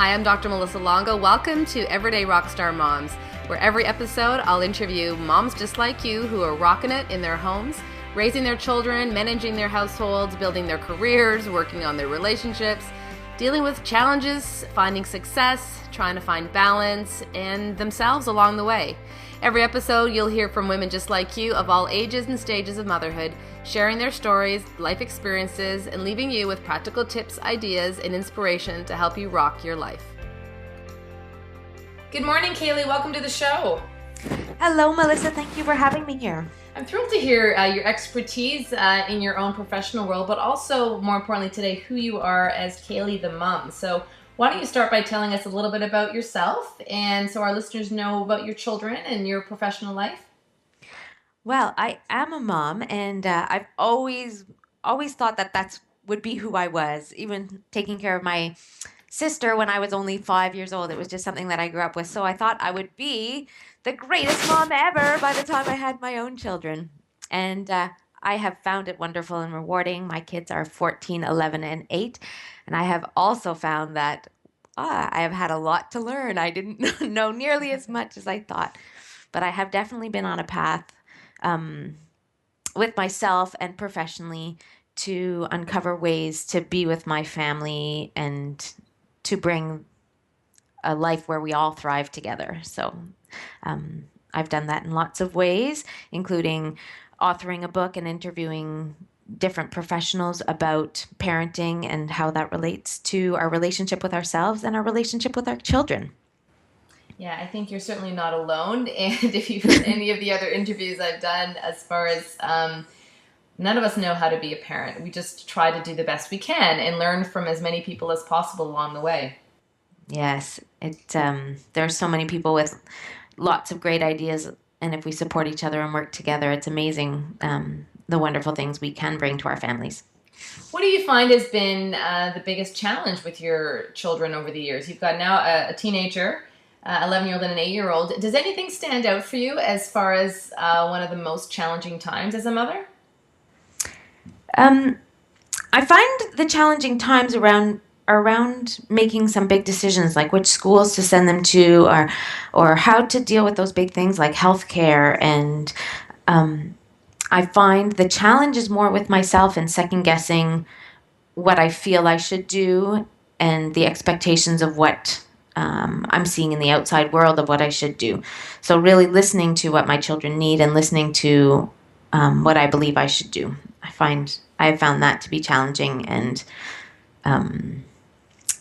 Hi, I'm Dr. Melissa Longo. Welcome to Everyday Rockstar Moms, where every episode I'll interview moms just like you who are rocking it in their homes, raising their children, managing their households, building their careers, working on their relationships, dealing with challenges, finding success, trying to find balance, and themselves along the way. Every episode, you'll hear from women just like you of all ages and stages of motherhood, sharing their stories, life experiences, and leaving you with practical tips, ideas, and inspiration to help you rock your life. Good morning, Kaeli. Welcome to the show. Hello, Melissa. Thank you for having me here. I'm thrilled to hear your expertise in your own professional world, but also, more importantly today, who you are as Kaeli the mom. So why don't you start by telling us a little bit about yourself, and so our listeners know about your children and your professional life? Well, I am a mom, and I've always thought that would be who I was. Even taking care of my sister when I was only 5 years old, it was just something that I grew up with. So I thought I would be the greatest mom ever by the time I had my own children. And I have found it wonderful and rewarding. My kids are 14, 11, and 8. And I have also found that I have had a lot to learn. I didn't know nearly as much as I thought. But I have definitely been on a path with myself and professionally to uncover ways to be with my family and to bring a life where we all thrive together. So I've done that in lots of ways, including authoring a book and interviewing different professionals about parenting and how that relates to our relationship with ourselves and our relationship with our children. Yeah, I think you're certainly not alone. And if you've heard any of the other interviews I've done, as far as none of us know how to be a parent. We just try to do the best we can and learn from as many people as possible along the way. Yes, there are so many people with lots of great ideas, and if we support each other and work together, it's amazing the wonderful things we can bring to our families. What do you find has been the biggest challenge with your children over the years? You've got now a teenager, 11-year-old and an 8-year-old. Does anything stand out for you as far as one of the most challenging times as a mother? I find the challenging times around making some big decisions, like which schools to send them to, or how to deal with those big things like healthcare. And I find the challenge is more with myself and second guessing what I feel I should do and the expectations of what I'm seeing in the outside world of what I should do. So really listening to what my children need and listening to what I believe I should do. I have found that to be challenging and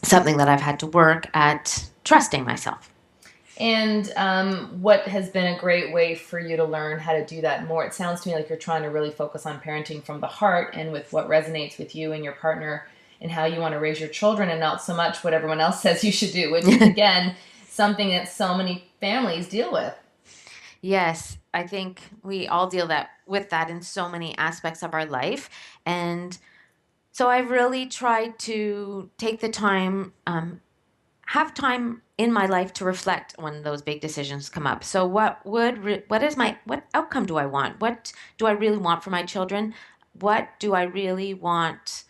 something that I've had to work at trusting myself. And what has been a great way for you to learn how to do that more? It sounds to me like you're trying to really focus on parenting from the heart and with what resonates with you and your partner and how you want to raise your children, and not so much what everyone else says you should do, which is, again, something that so many families deal with. Yes, I think we all deal with that in so many aspects of our life. And so I've really tried to take the time, have time in my life to reflect when those big decisions come up. So what outcome do I want? What do I really want for my children? What do I really want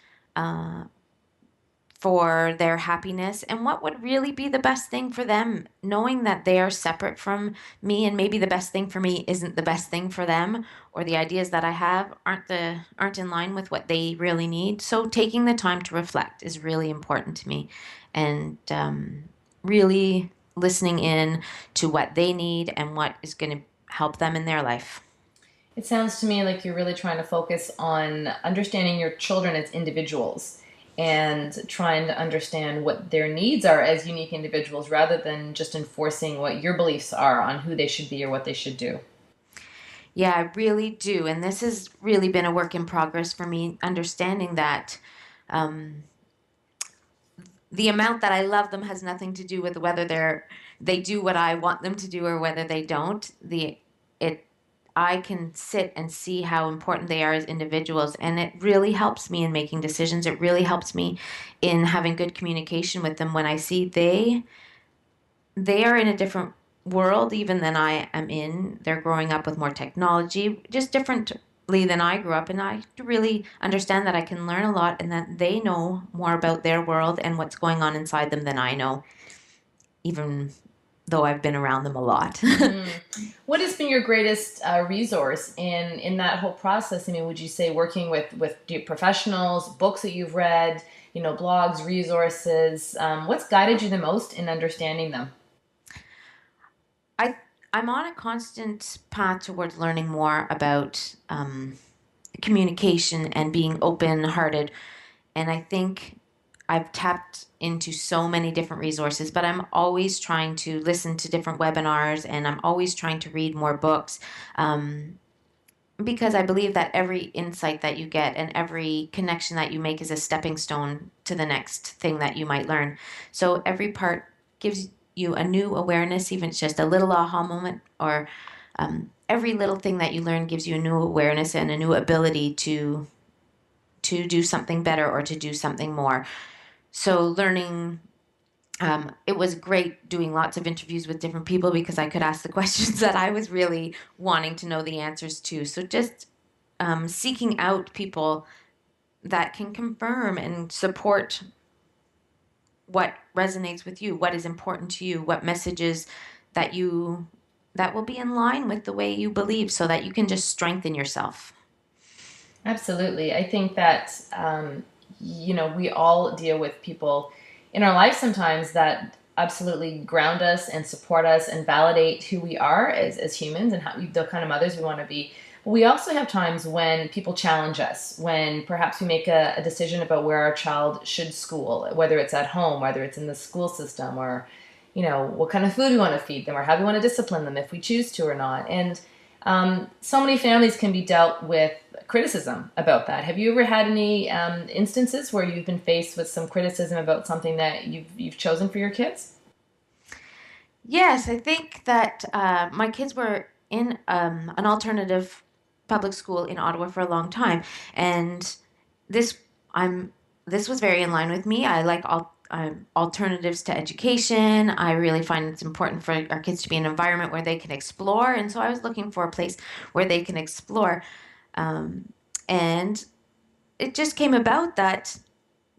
for their happiness, and what would really be the best thing for them, knowing that they are separate from me, and maybe the best thing for me isn't the best thing for them, or the ideas that I have aren't in line with what they really need. So taking the time to reflect is really important to me, and really listening in to what they need and what is going to help them in their life. It sounds to me like you're really trying to focus on understanding your children as individuals and trying to understand what their needs are as unique individuals rather than just enforcing what your beliefs are on who they should be or what they should do. Yeah, I really do. And this has really been a work in progress for me, understanding that the amount that I love them has nothing to do with whether they do what I want them to do or whether they don't. I can sit and see how important they are as individuals, and it really helps me in making decisions. It really helps me in having good communication with them when I see they are in a different world even than I am in. They're growing up with more technology, just differently than I grew up, and I really understand that I can learn a lot and that they know more about their world and what's going on inside them than I know. even though I've been around them a lot. What has been your greatest resource in that whole process? I mean, would you say working with professionals, books that you've read, blogs, resources? What's guided you the most in understanding them? I I'm on a constant path towards learning more about communication and being open-hearted, and I think I've tapped into so many different resources, but I'm always trying to listen to different webinars, and I'm always trying to read more books. Because I believe that every insight that you get and every connection that you make is a stepping stone to the next thing that you might learn. So every part gives you a new awareness, even if it's just a little aha moment, or every little thing that you learn gives you a new awareness and a new ability to do something better or to do something more. So learning, it was great doing lots of interviews with different people because I could ask the questions that I was really wanting to know the answers to. So just seeking out people that can confirm and support what resonates with you, what is important to you, what messages that you that will be in line with the way you believe, so that you can just strengthen yourself. Absolutely. I think that, we all deal with people in our life sometimes that absolutely ground us and support us and validate who we are as humans and the kind of mothers we want to be. But we also have times when people challenge us, when perhaps we make a decision about where our child should school, whether it's at home, whether it's in the school system, or, what kind of food we want to feed them, or how we want to discipline them if we choose to or not. And so many families can be dealt with criticism about that. Have you ever had any instances where you've been faced with some criticism about something that you've chosen for your kids? Yes, I think that my kids were in an alternative public school in Ottawa for a long time, and this I'm this was very in line with me. I like alternatives to education. I really find it's important for our kids to be in an environment where they can explore, and so I was looking for a place where they can explore. And it just came about that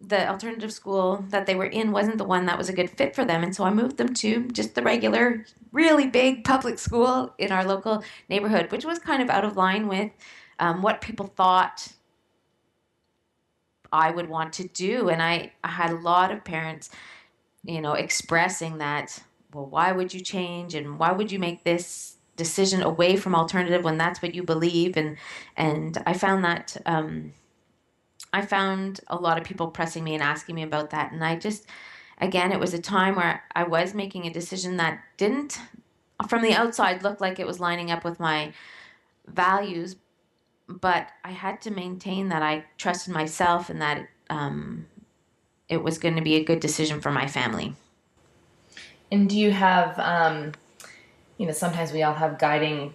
the alternative school that they were in wasn't the one that was a good fit for them. And so I moved them to just the regular, really big public school in our local neighborhood, which was kind of out of line with what people thought I would want to do. And I had a lot of parents, expressing that, well, why would you change? And why would you make this decision away from alternative when that's what you believe? And I found that I found a lot of people pressing me and asking me about that. And I just, again, it was a time where I was making a decision that didn't, from the outside, look like it was lining up with my values. But I had to maintain that I trusted myself and that it was going to be a good decision for my family. And do you have, sometimes we all have guiding,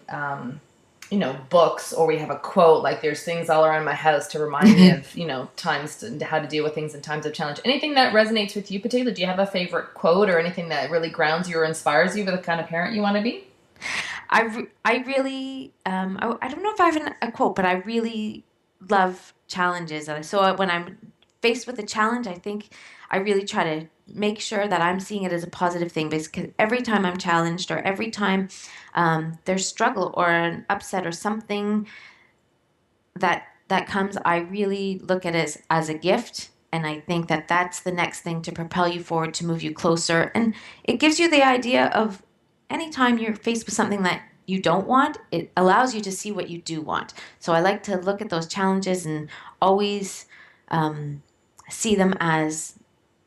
books, or we have a quote, like there's things all around my house to remind me of, times how to deal with things in times of challenge. Anything that resonates with you particularly? Do you have a favorite quote or anything that really grounds you or inspires you for the kind of parent you want to be? I really, I don't know if I have a quote, but I really love challenges. And so when I'm faced with a challenge, I think I really try to make sure that I'm seeing it as a positive thing, because every time I'm challenged, or every time there's struggle or an upset or something that comes, I really look at it as a gift. And I think that that's the next thing to propel you forward, to move you closer. And it gives you the idea of anytime you're faced with something that you don't want, it allows you to see what you do want. So I like to look at those challenges and always see them as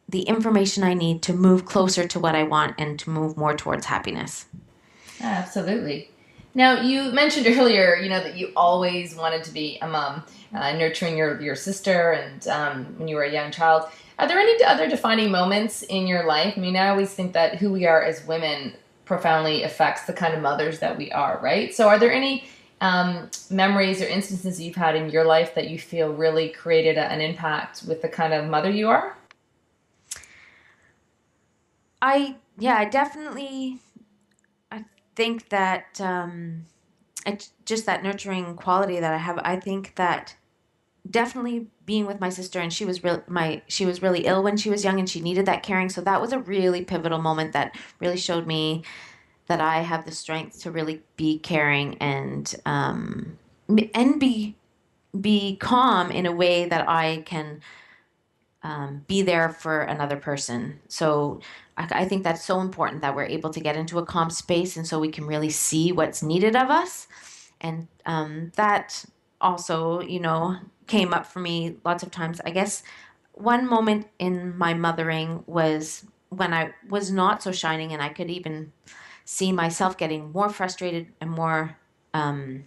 the information I need to move closer to what I want and to move more towards happiness. Absolutely. Now, you mentioned earlier, that you always wanted to be a mom, nurturing your sister and when you were a young child. Are there any other defining moments in your life? I mean, I always think that who we are as women profoundly affects the kind of mothers that we are, right? So are there any memories or instances you've had in your life that you feel really created an impact with the kind of mother you are? I definitely, I think that it's just that nurturing quality that I have. I think that definitely being with my sister, and she was really ill when she was young, and she needed that caring. So that was a really pivotal moment that really showed me that I have the strength to really be caring and be calm in a way that I can be there for another person. So I think that's so important that we're able to get into a calm space, and so we can really see what's needed of us. And that also, came up for me lots of times. I guess one moment in my mothering was when I was not so shining, and I could even see myself getting more frustrated and more um,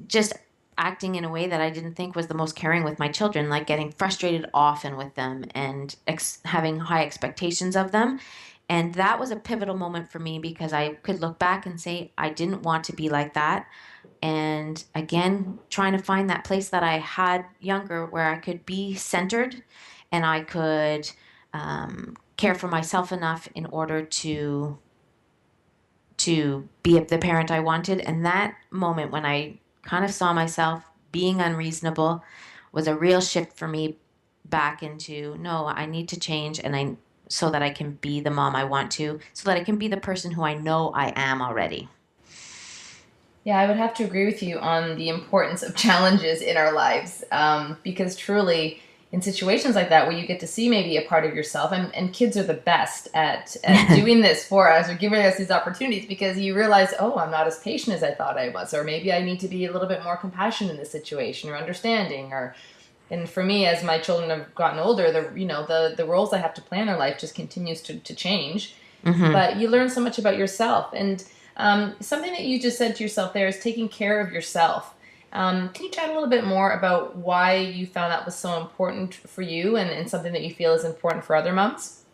just acting in a way that I didn't think was the most caring with my children, like getting frustrated often with them and having high expectations of them. And that was a pivotal moment for me because I could look back and say, I didn't want to be like that. And again, trying to find that place that I had younger where I could be centered and I could care for myself enough in order to be the parent I wanted. And that moment when I kind of saw myself being unreasonable was a real shift for me back into no, I need to change and I so that I can be the mom I want to, so that I can be the person who I know I am already. Yeah, I would have to agree with you on the importance of challenges in our lives, because truly, in situations like that where you get to see maybe a part of yourself, and kids are the best at doing this for us or giving us these opportunities because you realize, oh, I'm not as patient as I thought I was, or maybe I need to be a little bit more compassionate in this situation or understanding, or and for me, as my children have gotten older, the roles I have to play in their life just continues to change. Mm-hmm. But you learn so much about yourself. And something that you just said to yourself there is taking care of yourself. Can you chat a little bit more about why you found that was so important for you and something that you feel is important for other moms?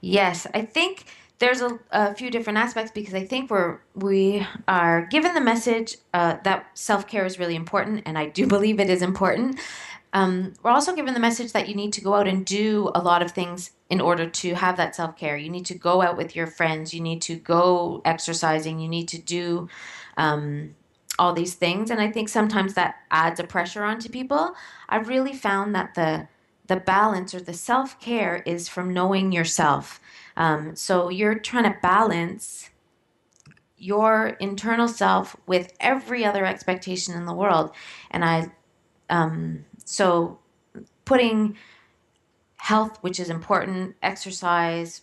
Yes, I think there's a few different aspects because I think we are given the message that self care is really important, and I do believe it is important. We're also given the message that you need to go out and do a lot of things in order to have that self care. You need to go out with your friends. You need to go exercising. You need to do um, all these things, and I think sometimes that adds a pressure onto people. I've really found that the balance or the self care is from knowing yourself. So you're trying to balance your internal self with every other expectation in the world, and so putting health, which is important, exercise,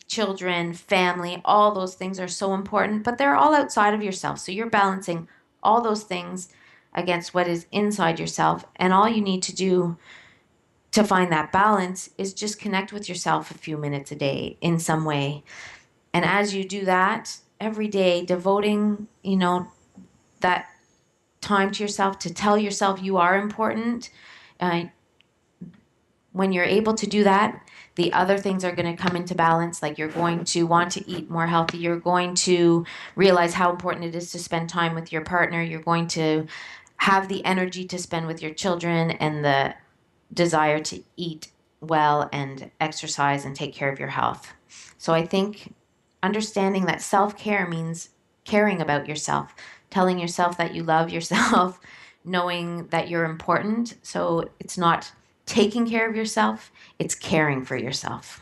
children, family, all those things are so important, but they're all outside of yourself. So you're balancing all those things against what is inside yourself. And all you need to do to find that balance is just connect with yourself a few minutes a day in some way. And as you do that every day, devoting, that time to yourself to tell yourself you are important, uh, when you're able to do that, the other things are going to come into balance. Like you're going to want to eat more healthy. You're going to realize how important it is to spend time with your partner. You're going to have the energy to spend with your children and the desire to eat well and exercise and take care of your health. So I think understanding that self care means caring about yourself, telling yourself that you love yourself, knowing that you're important. So it's not taking care of yourself, it's caring for yourself.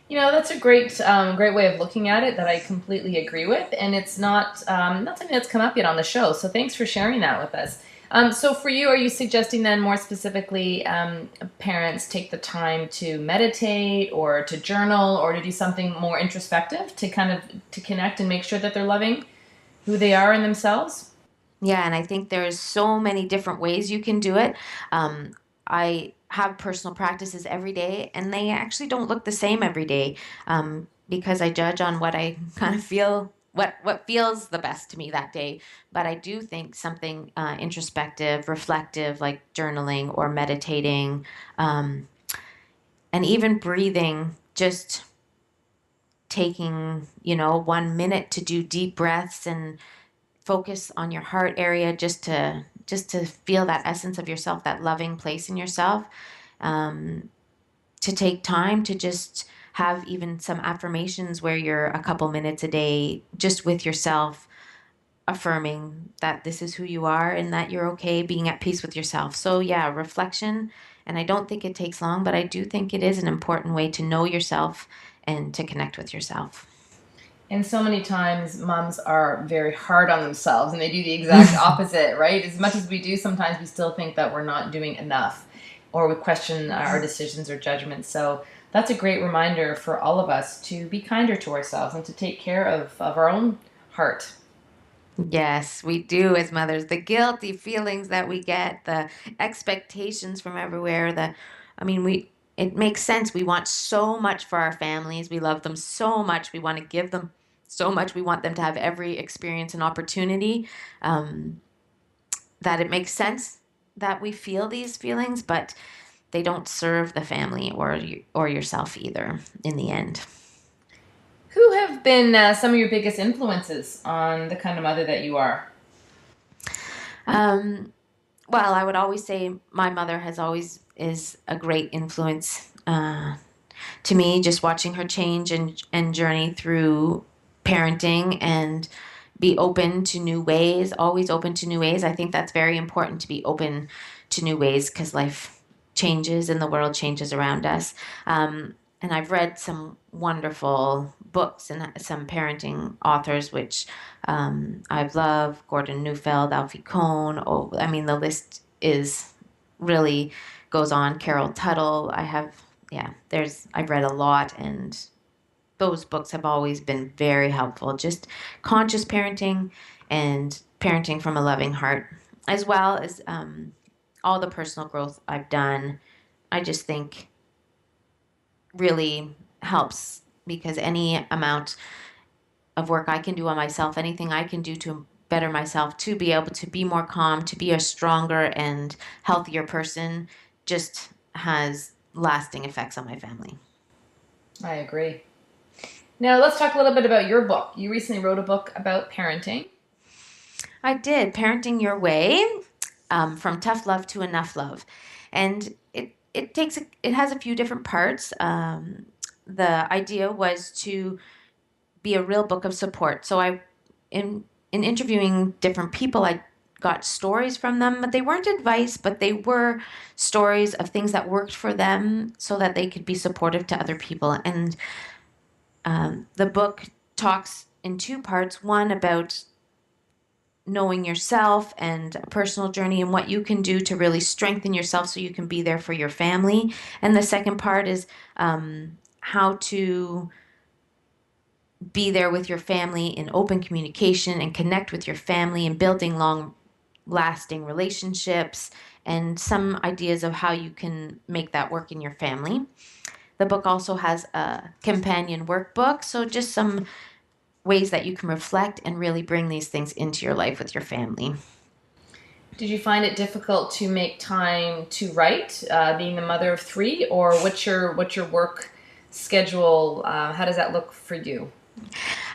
That's a great way of looking at it that I completely agree with, and it's not something that's come up yet on the show. So thanks for sharing that with us. So for you, are you suggesting then more specifically parents take the time to meditate or to journal or to do something more introspective to kind of to connect and make sure that they're loving who they are in themselves? Yeah, and I think there's so many different ways you can do it. I have personal practices every day, and they actually don't look the same every day because I judge on what I kind of feel, what feels the best to me that day. But I do think something introspective, reflective, like journaling or meditating, um, and even breathing, just taking 1 minute to do deep breaths and focus on your heart area just to feel that essence of yourself, that loving place in yourself. um, to take time to just have even some affirmations where you're a couple minutes a day just with yourself, affirming that this is who you are and that you're okay being at peace with yourself. So, yeah, reflection. And I don't think it takes long, but I do think it is an important way to know yourself and to connect with yourself. And so many times moms are very hard on themselves and they do the exact opposite, right? As much as we do, sometimes we still think that we're not doing enough or we question our decisions or judgments. So that's a great reminder for all of us to be kinder to ourselves and to take care of our own heart. Yes, we do as mothers. The guilty feelings that we get, the expectations from everywhere, it makes sense. We want so much for our families. We love them so much. We want to give them so much. We want them to have every experience and opportunity. Um, that it makes sense that we feel these feelings, but they don't serve the family or yourself either in the end. Who have been some of your biggest influences on the kind of mother that you are? Well, I would always say my mother is a great influence to me, just watching her change and journey through parenting and be open to new ways, always open to new ways. I think that's very important to be open to new ways because life changes and the world changes around us. And I've read some wonderful books and some parenting authors, which I've loved Gordon Neufeld, Alfie Kohn. Oh, I mean, the list is really goes on. Carol Tuttle. I've read a lot, and those books have always been very helpful. Just conscious parenting and parenting from a loving heart, as well as all the personal growth I've done. I just think really helps because any amount of work I can do on myself, anything I can do to better myself, to be able to be more calm, to be a stronger and healthier person, just has lasting effects on my family. I agree. Now let's talk a little bit about your book. You recently wrote a book about parenting. I did, Parenting Your Way, from tough love to enough love. And it has a few different parts. The idea was to be a real book of support. So in interviewing different people, I got stories from them, but they weren't advice, but they were stories of things that worked for them so that they could be supportive to other people. And the book talks in two parts, one about knowing yourself and a personal journey and what you can do to really strengthen yourself so you can be there for your family. And the second part is how to be there with your family in open communication and connect with your family and building long lasting relationships and some ideas of how you can make that work in your family. The book also has a companion workbook, so just some ways that you can reflect and really bring these things into your life with your family. Did you find it difficult to make time to write, being the mother of three, or what's your work schedule? How does that look for you?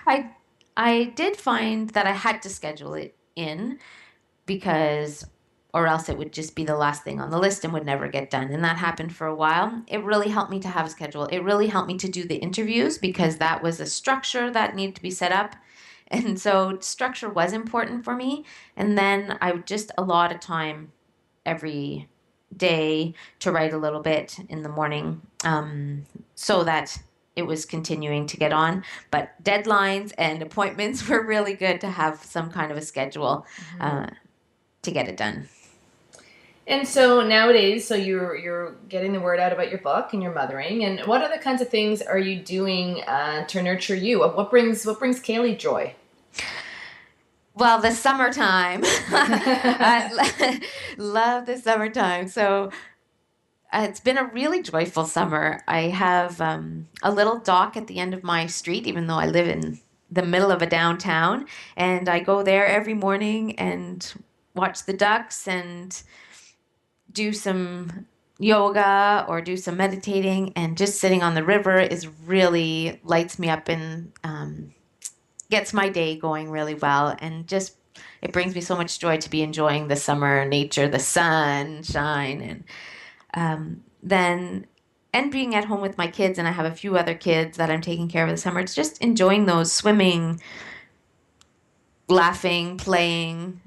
I did find that I had to schedule it in because or else it would just be the last thing on the list and would never get done. And that happened for a while. It really helped me to have a schedule. It really helped me to do the interviews because that was a structure that needed to be set up. And so structure was important for me. And then I would just allot a time every day to write a little bit in the morning so that it was continuing to get on. But deadlines and appointments were really good to have some kind of a schedule to get it done. And so nowadays, so you're getting the word out about your book and your mothering. And what other kinds of things are you doing to nurture you? What brings Kaeli joy? Well, the summertime. I love the summertime. So it's been a really joyful summer. I have a little dock at the end of my street, even though I live in the middle of a downtown. And I go there every morning and watch the ducks and do some yoga or do some meditating, and just sitting on the river is really lights me up and gets my day going really well, and just it brings me so much joy to be enjoying the summer nature, the sunshine, and then and being at home with my kids, and I have a few other kids that I'm taking care of this summer. It's just enjoying those swimming, laughing, playing,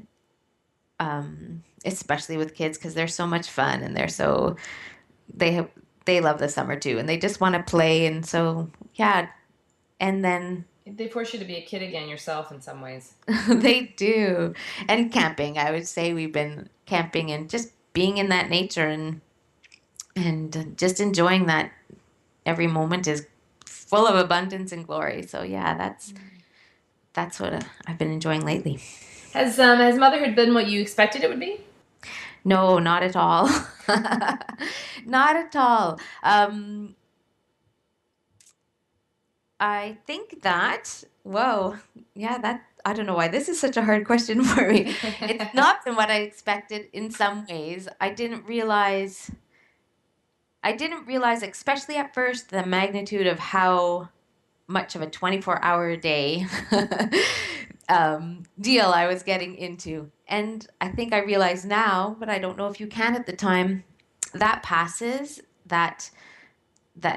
especially with kids because they're so much fun and they love the summer too, and they just want to play. And so, yeah. And then they force you to be a kid again yourself in some ways. They do. And camping, I would say we've been camping and just being in that nature and just enjoying that. Every moment is full of abundance and glory. So yeah, that's what I've been enjoying lately. Has motherhood been what you expected it would be? No, not at all. Not at all. I think that, I don't know why this is such a hard question for me. It's not been what I expected in some ways. I didn't realize, especially at first, the magnitude of how much of a 24-hour a day deal I was getting into. And I think I realize now, but I don't know if you can at the time, that passes, that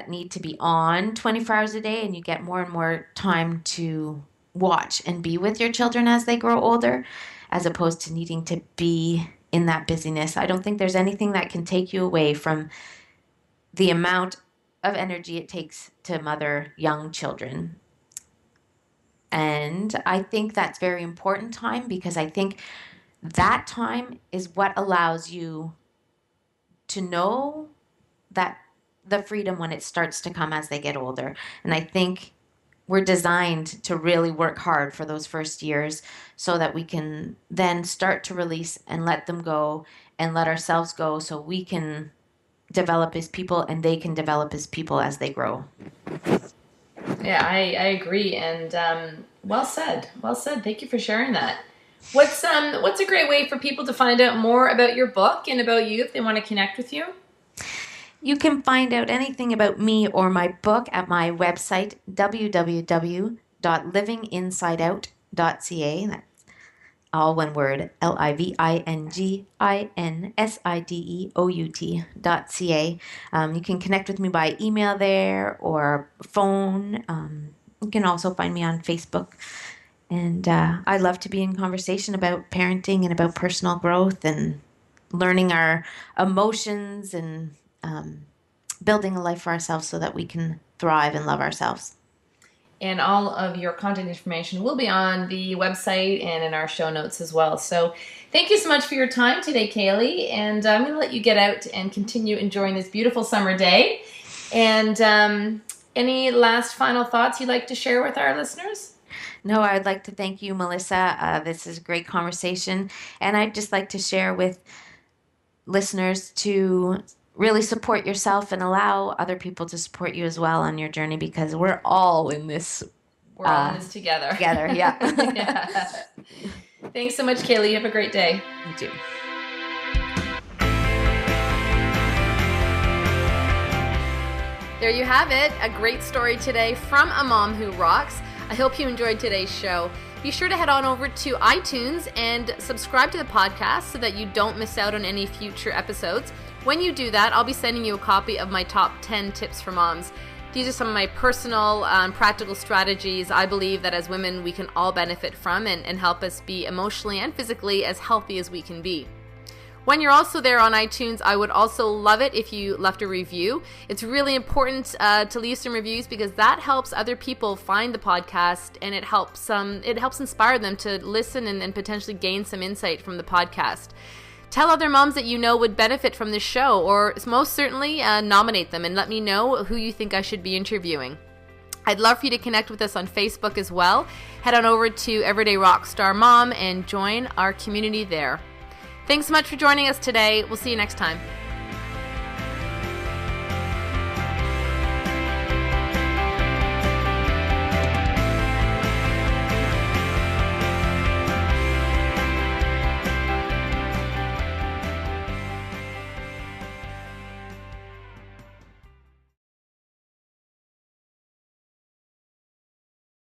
need to be on 24 hours a day, and you get more and more time to watch and be with your children as they grow older, as opposed to needing to be in that busyness. I don't think there's anything that can take you away from the amount of energy it takes to mother young children. And I think that's very important time, because I think that time is what allows you to know that the freedom when it starts to come as they get older. And I think we're designed to really work hard for those first years so that we can then start to release and let them go and let ourselves go, so we can develop as people and they can develop as people as they grow. Yeah, I agree. And well said. Well said. Thank you for sharing that. What's a great way for people to find out more about your book and about you if they want to connect with you? You can find out anything about me or my book at my website, www.livinginsideout.ca. That's all one word, LIVINGINSIDEOUT.ca. You can connect with me by email there or phone. You can also find me on Facebook. And I love to be in conversation about parenting and about personal growth and learning our emotions and building a life for ourselves so that we can thrive and love ourselves. And all of your contact information will be on the website and in our show notes as well. So thank you so much for your time today, Kaeli. And I'm going to let you get out and continue enjoying this beautiful summer day. And any last final thoughts you'd like to share with our listeners? No, I would like to thank you, Melissa. This is a great conversation. And I'd just like to share with listeners to really support yourself and allow other people to support you as well on your journey, because we're all in this. We're all in this together. Together, yeah. Yeah. Thanks so much, Kaeli. You have a great day. You too. There you have it. A great story today from a mom who rocks. I hope you enjoyed today's show. Be sure to head on over to iTunes and subscribe to the podcast so that you don't miss out on any future episodes. When you do that, I'll be sending you a copy of my top 10 tips for moms. These are some of my personal practical strategies I believe that as women we can all benefit from and help us be emotionally and physically as healthy as we can be. When you're also there on iTunes, I would also love it if you left a review. It's really important to leave some reviews, because that helps other people find the podcast, and it helps inspire them to listen and potentially gain some insight from the podcast. Tell other moms that you know would benefit from this show, or most certainly nominate them and let me know who you think I should be interviewing. I'd love for you to connect with us on Facebook as well. Head on over to Everyday Rockstar Mom and join our community there. Thanks so much for joining us today. We'll see you next time.